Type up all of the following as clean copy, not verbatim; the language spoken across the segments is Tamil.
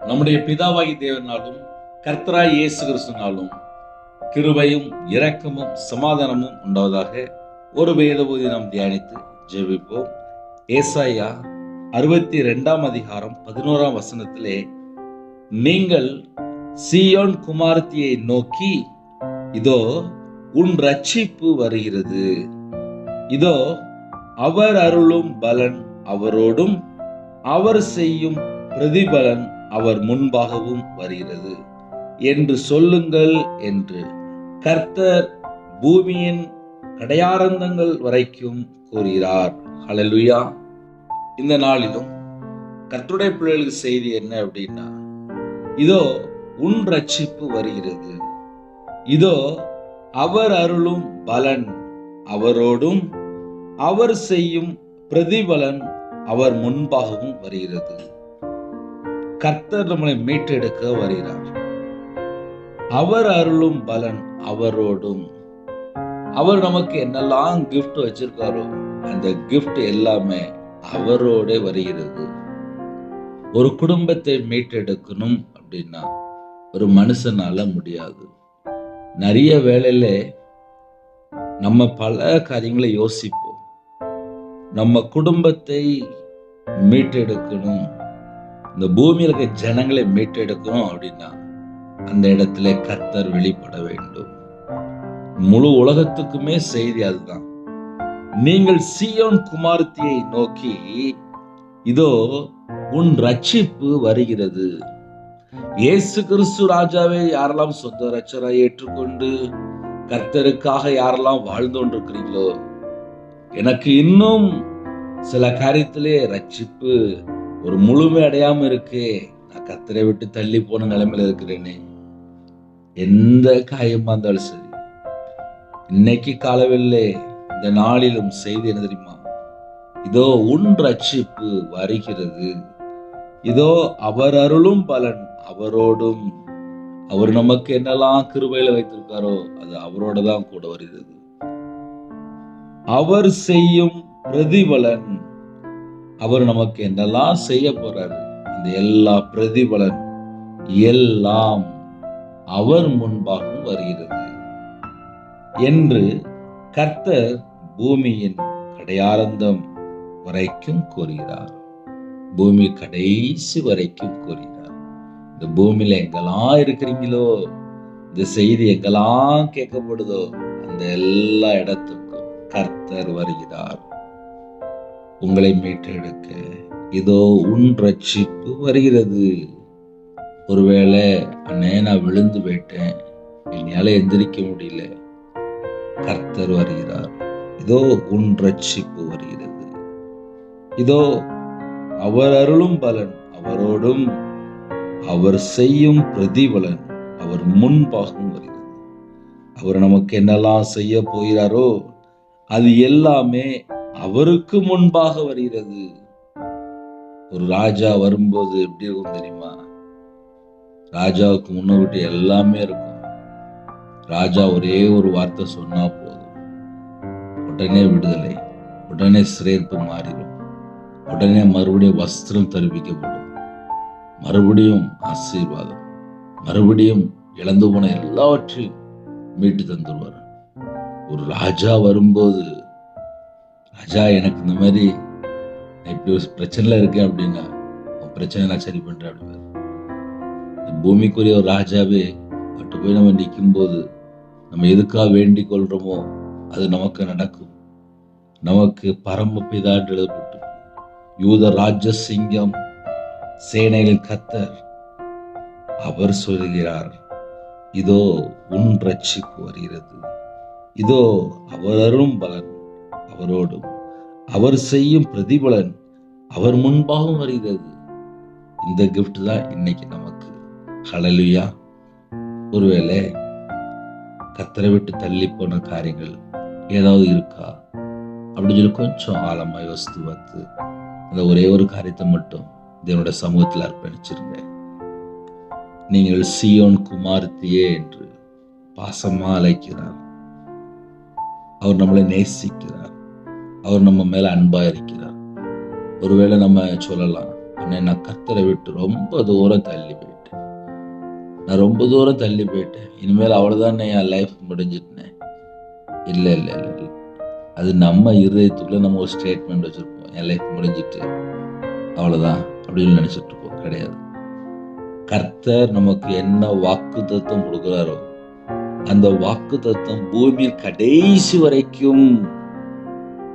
நம்முடைய பிதாவாகி தேவனாலும் கர்த்தராய் இயேசு கிறிஸ்துவினாலும் கிருபையும் இரக்கமும் சமாதானமும் உண்டாவதாக. ஒரு வேதபோதி நாம் தியானித்து ஜெபிப்போம். ஏசாயா 62 அதிகாரம் 11 வசனத்திலே, நீங்கள் சீயோன் குமாரத்தியை நோக்கி, இதோ உன் ரட்சிப்பு வருகிறது, இதோ அவர் அருளும் பலன் அவரோடும், அவர் செய்யும் பிரதிபலன் அவர் முன்பாகவும் வருகிறது என்று சொல்லுங்கள் என்று கர்த்தர் பூமியின் கடையாரந்தங்கள் வரைக்கும் கூறுகிறார். ஹல்லேலூயா. இந்த நாளிலும் கர்த்தருடைய பிள்ளைகளுக்கு செய்தி என்ன அப்படின்னா, இதோ உன் ரட்சிப்பு வருகிறது, இதோ அவர் அருளும் பலன் அவரோடும், அவர் செய்யும் பிரதிபலன் அவர் முன்பாகவும் வருகிறது. கர்த்தர் நம்மளை மீட்டெடுக்க வருகிறார். அவர் அருளும் பலன் அவரோடும். அவர் நமக்கு என்னெல்லாம் கிஃப்ட் வச்சிருக்காரோ அந்த கிஃப்ட் எல்லாமே அவரோட வருகிறது. ஒரு குடும்பத்தை மீட்டெடுக்கணும் அப்படின்னா ஒரு மனுஷனால முடியாது. நிறைய வேளையில நம்ம பல காரியங்களை யோசிப்போம். நம்ம குடும்பத்தை மீட்டெடுக்கணும், இந்த பூமியில் இருக்க ஜனங்களை மீட்டெடுக்கணும் அப்படின்னா அந்த இடத்துல கர்த்தர் வெளிப்பட வேண்டும். முழு உலகத்துக்குமே செய்தி அதுதான். நீங்கள் சீயோன் குமாரத்தியை நோக்கி, இதோ உன் ரட்சிப்பு வருகிறது. இயேசு கிறிஸ்து ராஜாவை யாரெல்லாம் சொந்த ரட்சகராய் ஏற்றுக்கொண்டு கர்த்தருக்காக யாரெல்லாம் வாழ்ந்து கொண்டிருக்கிறீங்களோ, எனக்கு இன்னும் சில காரியத்திலே ரட்சிப்பு ஒரு முழுமை அடையாம இருக்கு, நான் கர்த்தரை விட்டு தள்ளி போன நிலைமையில இருக்கிறேனே, எந்த காயமா இருந்தாலும் சரி, இன்னைக்கு காலவெல்லே இந்த நாளிலும் செய்தி என்ன தெரியுமா? இதோ உன் ரட்சிப்பு வருகிறது, இதோ அவர் அருளும் பலன் அவரோடும். அவர் நமக்கு என்னெல்லாம் கிருபையில வைத்திருக்காரோ அது அவரோட தான் கூட வருகிறது. அவர் செய்யும் பிரதிபலன், அவர் நமக்கு என்னெல்லாம் செய்ய போறாரு, இந்த எல்லா பிரதிபலன் எல்லாம் அவர் முன்பாகவும் வருகிறது என்று கர்த்தர் பூமியின் கடையாரந்தம் வரைக்கும் கூறுகிறார். பூமி கடைசி வரைக்கும் கூறுகிறார். இந்த பூமியில எங்கெல்லாம் இருக்கிறீங்களோ, இந்த செய்தி எங்கெல்லாம் கேட்கப்படுதோ அந்த எல்லா இடத்துக்கும் கர்த்தர் வருகிறார். உங்களை மீட்டெடுக்க இதோ உன் ரட்சிப்பு வருகிறது. ஒருவேளை அண்ணே நான் விழுந்து போயிட்டேன், என்னால எந்திரிக்க முடியல, கர்த்தர் வருகிறார். இதோ உன் ரட்சிப்பு வருகிறது, இதோ அவர் அருளும் பலன் அவரோடும், அவர் செய்யும் பிரதிபலன் அவர் முன்பாகவும் வருகிறது. அவர் நமக்கு என்னெல்லாம் செய்ய போகிறாரோ அது எல்லாமே அவருக்கு முன்பாக வருகிறது. ஒரு ராஜா வரும்போது எப்படி இருக்கும் தெரியுமா? ராஜாவுக்கு முன்னுக்கிட்டு எல்லாமே இருக்கும். ராஜா ஒரே ஒரு வார்த்தை சொன்னா போதும், உடனே விடுதலை, உடனே சிறைப்பு மாறிடும், உடனே மறுபடியும் வஸ்திரம் தருவிக்கப்படும், மறுபடியும் ஆசீர்வாதம், மறுபடியும் இழந்து போன எல்லாவற்றையும் மீட்டு தந்துருவார். ஒரு ராஜா வரும்போது, ராஜா எனக்கு இந்த மாதிரி இப்படி ஒரு பிரச்சனைல இருக்கேன் அப்படின்னா பிரச்சனை நான் சரி பண்றேன் அப்படின்னா, பூமிக்குரிய ஒரு ராஜாவே பட்டு போய் நம்ம நிற்கும் போது நம்ம எதுக்காக வேண்டிக் கொள்றோமோ அது நமக்கு நடக்கும். நமக்கு பரமபிதா என்று எழுதப்பட்டு, யூத ராஜ சிங்கம் சேனைகளின் கர்த்தர் அவர் சொல்கிறார், இதோ உன் ரட்சிப்பு வருகிறது, இதோ அவர் அருளும் பலன் அவரோடும், அவர் செய்யும் பிரதிபலன் அவர் முன்பாகவும் வருகிறது. இந்த கிஃப்ட் தான் இன்னைக்கு நமக்கு. ஹல்லேலூயா. ஒருவேளை கர்த்தரை விட்டு தள்ளி போன காரியங்கள் ஏதாவது இருக்கா அப்படின்னு சொல்லி கொஞ்சம் ஆழமா யோசித்து பார்த்து அந்த ஒரே ஒரு காரியத்தை மட்டும் தேவனோட சமூகத்தில் அர்ப்பணிச்சிருங்க. நீங்கள் சீயோன் குமாரத்தியே என்று பாசமா அழைக்கிறார். அவர் நம்மளை நேசிக்கிறார். அவர் நம்ம மேல அன்பா இருக்கிறார். ஒருவேளை நம்ம சொல்லலாம், நான் கர்த்தரை விட்டு ரொம்ப தூரம் தள்ளி போயிட்டேன். நான் ரொம்ப தூரம் தள்ளி போயிட்டேன். இனிமேல் அவ்வளவுதான் என் லைஃப் முடிஞ்சிட்டேன். இல்ல இல்ல இல்ல இல்ல. அது நம்ம இருதயத்துக்குள்ள நம்ம ஒரு ஸ்டேட்மெண்ட் வச்சிருப்போம். என் லைஃப் முடிஞ்சிட்டு அவ்வளவுதான் அப்படின்னு நினைச்சிட்டு இருப்போம். கிடையாது. கர்த்தர் நமக்கு என்ன வாக்குத்தத்தம் கொடுக்கிறாரோ அந்த வாக்குத்தத்தம் பூமியில் கடைசி வரைக்கும்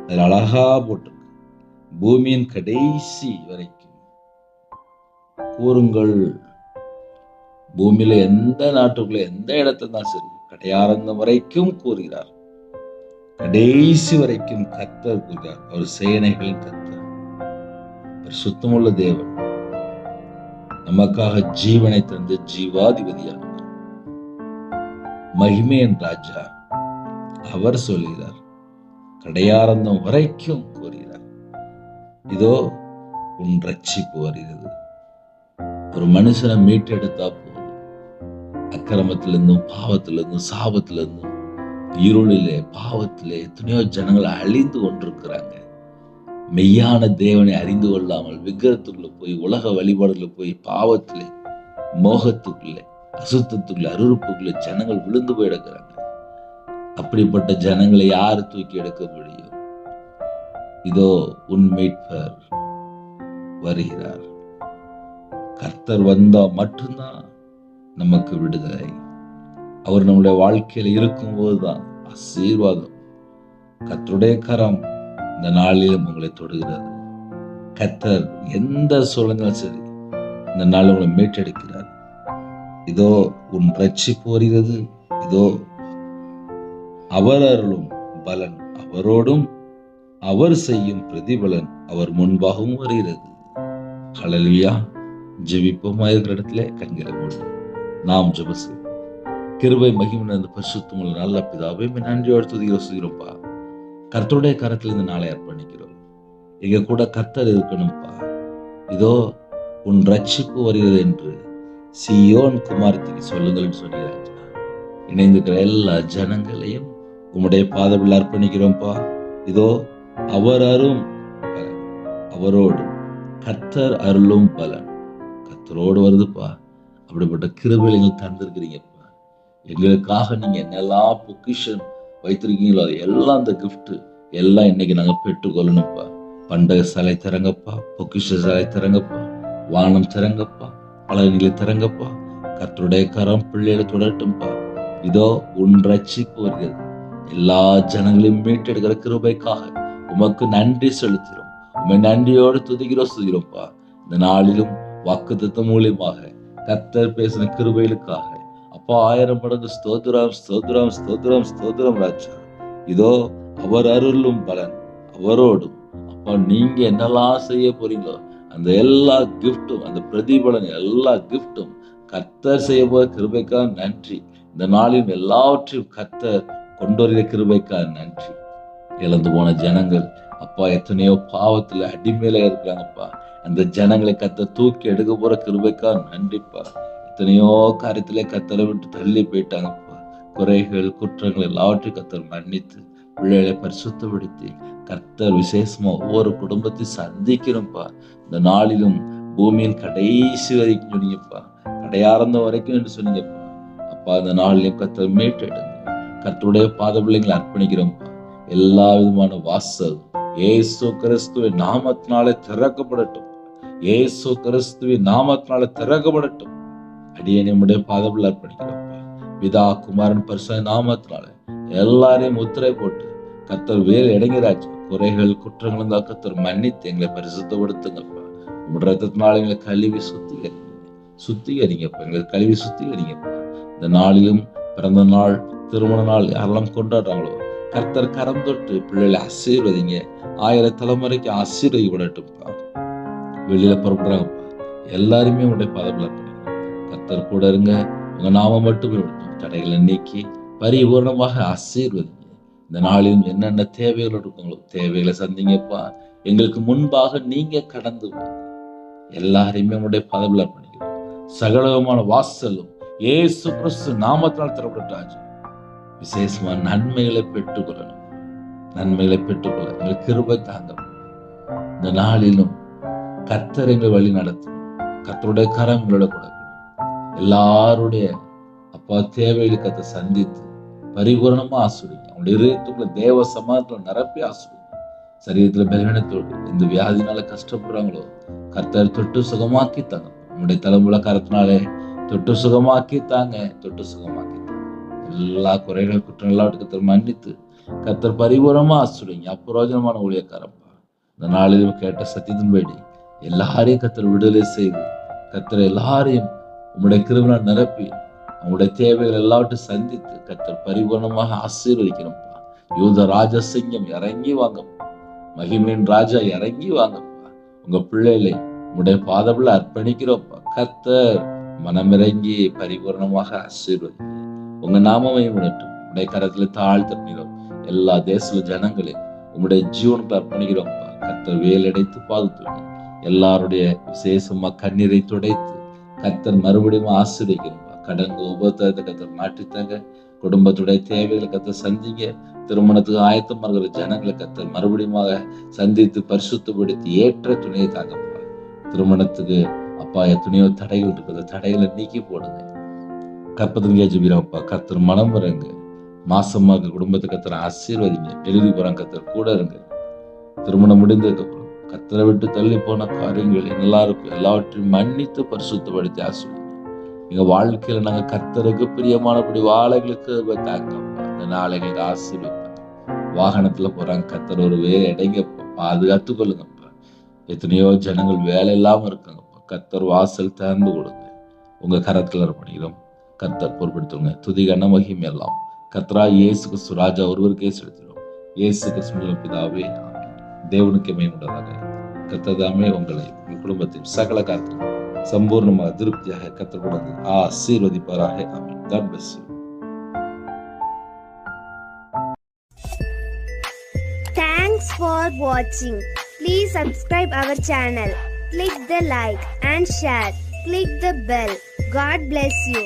அதுல அழகா போட்டிருக்கு. பூமியின் கடைசி வரைக்கும் கூறுங்கள். பூமியில எந்த நாட்டுக்குள்ள எந்த இடத்துல தான் சரி, கடையாரந்தம் வரைக்கும் கூறுகிறார். கடைசி வரைக்கும் கர்த்தர் கூறுகிறார். அவர் சேனைகளின் கர்த்தர், அவர் சுத்தமுள்ள தேவன், நமக்காக ஜீவனை தந்து ஜீவாதிபதியானவர், மகிமையின் ராஜா. அவர் சொல்கிறார், கடையாரந்தம் வரைக்கும் கூறுகிறார், இதோ உன் ரட்சிப்பு வருகிறது. ஒரு மனுஷனை மீட்டெடுத்தா போதும். அக்கிரமத்திலிருந்தும் பாவத்திலிருந்தும் சாபத்திலிருந்தும் இருளிலே பாவத்திலே எத்தனையோ ஜனங்கள் அழிந்து கொண்டிருக்கிறாங்க. மெய்யான தேவனை அறிந்து கொள்ளாமல் விக்கிரத்துக்குள்ள போய் உலக வழிபாடுல போய் பாவத்திலே மோகத்துக்குள்ளே அசுத்தத்துக்குள்ள அருவருப்புக்குள்ள ஜனங்கள் விழுந்து போய் எடுக்கிறாங்க. அப்படிப்பட்ட ஜனங்களை யாரு தூக்கி எடுக்க முடியும்? இதோ உன் மீட்பர் வருகிறார். கர்த்தர் வந்தா மட்டும்தான் நமக்கு விடுதலை. அவர் நம்முடைய வாழ்க்கையில இருக்கும் போதுதான் ஆசீர்வாதம். கர்த்தருடைய கரம் இந்த நாளிலும் உங்களை தொடுகிறது. கர்த்தர் எந்த சூழ்நிலையும் சரி இந்த நாள் உங்களை மீட்டெடுக்கிறார். இதோ உன் ரட்சிப்பு வருகிறது. இதோ அவர் அருளும் பலன் அவரோடும் அவர் செய்யும் பிரதிபலன் அவர் முன்பாகவும் வருகிறது. ஹல்லேலூயா. ஜெபிப்போமா? இருக்கிற இடத்துல கண்களை மூடி நாம் ஜெபம் செய்வோம். கிருபை மகிமை நிறைந்த பரிசுத்தமுள்ள நல்ல பிதாவே, நன்றியோடு துதிக்கிறோம்ப்பா. கர்த்தருடைய கரத்தில் இந்த நாளை அர்ப்பணிக்கிறோம். எங்க கூட கர்த்தர் இருக்கணும்ப்பா. இதோ உன் ரட்சிப்பு வருகிறது என்று சீயோன் குமாரத்திற்கு சொல்லுங்கள் சொல்கிறார். இணைந்திருக்கிற எல்லா ஜனங்களையும் உம்முடைய பாதத்தில் அர்ப்பணிக்கிறோம்ப்பா. இதோ அவர் அரும் பலன் அவரோடு கர்த்தர் அருளும் பலன் கர்த்தரோடு வருதுப்பா. அப்படிப்பட்ட கிருபையை நீங்கள் தந்திருக்கிறீங்கப்பா. எங்களுக்காக நீங்க என்னெல்லாம் பொக்கிஷன் வைத்திருக்கீங்களோ அது எல்லாம் அந்த கிஃப்ட் எல்லாம் இன்னைக்கு நாங்க பெற்றுக்கொள்ளணும்ப்பா. பண்டக சாலை தரங்கப்பா, பொக்கிஷ சாலை தரங்கப்பா, வானம் தரங்கப்பா, பழனிகளை தரங்கப்பா. கர்த்தருடைய கரம் பிள்ளைகளை தொடரட்டும்பா. இதோ உன் ரட்சிப்பு வருகிறது. எல்லா ஜனங்களையும் மீட்டெடுக்கிற கிருபைக்காக உமக்கு நன்றி செலுத்துகிறோம். உண்மை நன்றியோடு துதிக்கிறோம்ப்பா. இந்த நாளிலும் வாக்குத்தத்தம் மூலியமாக கர்த்தர் பேசின கிருபைகளுக்காக அப்பா 1000 மடங்கு ஸ்தோத்திரம் ஸ்தோத்திரம் ஸ்தோத்திரம் ஸ்தோத்திரம் ராஜா. இதோ அவர் அருளும் பலன் அவரோடும். அப்பா நீங்க என்னெல்லாம் செய்ய போறீங்களோ அந்த எல்லா கிஃப்டும் அந்த பிரதிபலன் எல்லா கிஃப்டும் கர்த்தர் செய்ய போற கிருபைக்காக நன்றி. இந்த நாளில் எல்லாவற்றையும் கர்த்தர் கொண்டு வருகிற கிருபைக்காக நன்றி. இழந்து போன ஜனங்கள் அப்பா எத்தனையோ பாவத்துல அடிமையில இருக்கிறாங்கப்பா. அந்த ஜனங்களை கர்த்தர் தூக்கி எடுக்க போற கிருபைக்காக நன்றிப்பா. எத்தனையோ காரியத்திலே கர்த்தரை விட்டு தள்ளி போயிட்டாங்கப்பா. குறைகள் குற்றங்கள் எல்லாவற்றையும் கர்த்தர் மன்னித்து பிள்ளைகளை பரிசுத்தப்படுத்தி கர்த்தர் விசேஷமா ஒவ்வொரு குடும்பத்தையும் சந்திக்கணும்ப்பா. இந்த நாளிலும் பூமியின் கடைசி வரைக்கும் சொன்னீங்கப்பா, கடையாரந்த வரைக்கும் என்று சொன்னீங்கப்பா. அப்பா இந்த நாளிலும் கர்த்தர் மீட்டெடுங்க. கர்த்தருடைய பாத பிள்ளைங்களை அர்ப்பணிக்கிறோம்ப்பா. எல்லா விதமான வாசல் இயேசு கிறிஸ்துவின் நாமத்தினாலே திறக்கப்படட்டும். இயேசு கிறிஸ்துவின் நாமத்தினாலே திறக்கப்படட்டும். அடியே நம்முடைய பாதபில் அர்ப்பணிக்கிறோம்ப்பா. பிதா குமாரன் பரிசுத்த நாமத்தினாலே எல்லாரையும் முத்திரை போட்டு கர்த்தர் வேறு இறங்கிறாச்சு. குறைகள் குற்றங்கள் இருந்தால் கர்த்தர் மன்னித்து எங்களை பரிசுத்தப்படுத்துங்கப்பா. உங்களுடைய ரத்தத்தினால எங்களை கழுவி சுத்திகரிங்கப்பா. எங்களை கழுவி சுத்திகரிங்கப்பா. இந்த நாளிலும் பிறந்த நாள் திருமண நாள் யாரெல்லாம் கொண்டாடுறாங்களோ கர்த்தர் கரம் தொட்டு பிள்ளைகளை ஆசீர்வதிங்க. 1000 தலைமுறைக்கு ஆசீர்வதிக்கப்படட்டும்ப்பா. வெளியில புறப்படுறாங்கப்பா. எல்லாருமே உங்களுடைய பாதபில் அர்ப்பணிக்கிறோம். கர்த்தர் கூட இருங்க. உங்க நாம மட்டுமே விடட்டும். தடைகளை நீக்கி பரிபூர்ணமாக ஆசீர்வதிங்க. இந்த நாளிலும் என்னென்ன தேவைகள் இருக்குங்களோ தேவைகளை சந்திங்கப்பா. எங்களுக்கு முன்பாக நீங்க கடந்து எல்லாரையுமே உங்களுடைய பாதபில் அர்ப்பணிக்கிறோம். சகலமான வாசலும் இயேசு கிறிஸ்து நாமத்தினால் திறப்பட்டாச்சு. விசேஷமா நன்மைகளை பெற்றுக்கொள்ளணும். நன்மைகளை பெற்றுக்கொள்ள எங்களுக்கு கிருபை தாங்க. இந்த நாளிலும் கர்த்தர் எங்களை வழி நடத்தணும். கர்த்தருடைய கரம் எங்களோட கொடுக்கணும். எல்லாருடைய அப்பா தேவைகளை கத்தை சந்தித்து பரிபூரணமா ஆஸ்வதிங்க. அவங்களுடைய இதயத்துக்குள்ள தேவ சமாதானத்துல நிரப்பி ஆஸ்வதிங்க. சரீரத்துல பலவீனத்தோடு எந்த வியாதினால கஷ்டப்படுறாங்களோ கர்த்தர் தொட்டு சுகமாக்கி தாங்க. நம்முடைய தலைமுறை கரத்தினாலே தொட்டு சுகமாக்கி தாங்க. தொட்டு சுகமாக்கி தாங்க. எல்லா குறைகள் குற்றங்களாக கர்த்தர் மன்னித்து கர்த்தர் பரிபூரணமா ஆஸ்வதிங்க. அப்புரோஜனமான ஊழியக்காரப்பா, இந்த நாளிலும் கேட்ட சத்தியத்தின்படி எல்லாரையும் கர்த்தர் விடுதலை செய்து கர்த்தர் எல்லாரையும் உங்களுடைய கிருபையால் நிரப்பி அவங்களுடைய தேவைகள் எல்லாவற்றையும் சந்தித்து கர்த்தர் பரிபூர்ணமாக ஆசீர்வதிக்கணும்ப்பா. யூத ராஜசிங்கம் இறங்கி வாங்கப்பா. மகிமையின் ராஜா இறங்கி வாங்கப்பா. உங்க பிள்ளைகளை உங்களுடைய பாதத்துல அர்ப்பணிக்கிறோம்ப்பா. கர்த்தர் மனமிறங்கி பரிபூர்ணமாக ஆசீர்வதிங்க. உங்க நாமமே உணட்டும். உங்களுடைய கரத்துல தாழ்த்தப்படுகிறோம். எல்லா தேச ஜனங்களையும் உங்களுடைய ஜீவனுக்கு அர்ப்பணிக்கிறோம்ப்பா. கர்த்தர் வேலடைத்து பாதுகாத்து எல்லாருடைய விசேஷமா கண்ணீரை துடைத்து கர்த்தர் மறுபடியும் ஆசீர்வதிக்கணும்ப்பா. கடங்க உபத்திரத்தை கர்த்தர் மாற்றித்தாங்க. குடும்பத்துடைய தேவைகளை கர்த்தர் சந்திங்க. திருமணத்துக்கு ஆயத்தமா இருக்கிற ஜனங்களை கர்த்தர் மறுபடியும் சந்தித்து பரிசுத்தப்படுத்தி ஏற்ற துணையை தாங்கப்பா. திருமணத்துக்கு அப்பா எத்தனையோ தடைகள் இருக்குது, தடைகளை நீக்கி போடுங்க. கற்பத்துக்கு ஜெபிக்கிறோம்ப்பா. கர்த்தர் மனம் வருங்க. மாசமா இருக்க குடும்பத்தை கர்த்தர் ஆசீர்வதிங்க. டெலிவரி போறாங்க கர்த்தர் கூட இருங்க. திருமணம் முடிந்ததுக்கு அப்புறம் கர்த்தரை விட்டு தள்ளி போன காரியங்கள் எல்லாருக்கும் எல்லாவற்றையும் மன்னித்து பரிசுத்தப்படுத்தி ஆசீர்வதிங்க. எங்க வாழ்க்கையில நாங்க கர்த்தருக்கு பிரியமானபடி வாழைகளுக்கு தாங்கப்பா. அந்த நாளைகளுக்கு ஆசீர்வதிப்பாங்க. வாகனத்துல போறாங்க கர்த்தர் ஒரு வேலை இடைங்கப்பா, பாதுகாத்து கொள்ளுங்கப்பா. எத்தனையோ ஜனங்கள் வேலை இல்லாம இருக்காங்கப்பா. கர்த்தர் வாசல் திறந்து கொடுங்க. உங்க கரத்துல பண்ணிக்கிறோம். கர்த்தர் பொறுப்படுத்துங்க. துதி கன மகிமை எல்லாம் கர்த்தரா இயேசு கிறிஸ்து ராஜா ஒருவருக்கே செலுத்திடும். இயேசு கிறிஸ்து பிதாவே ஆமென். தேவனுக்கு மேம்பட்டதாக கர்த்ததாமே உங்களை உங்கள் குடும்பத்தின் சகல காரியங்களும் சம்பூர்ணமாக திருப்தியாக கர்த்தர் ஆசீர்வதிப்பாராக. ஆமென். God bless you. Thanks for watching. Please subscribe our channel. Click the like and share. Click the bell. God bless you.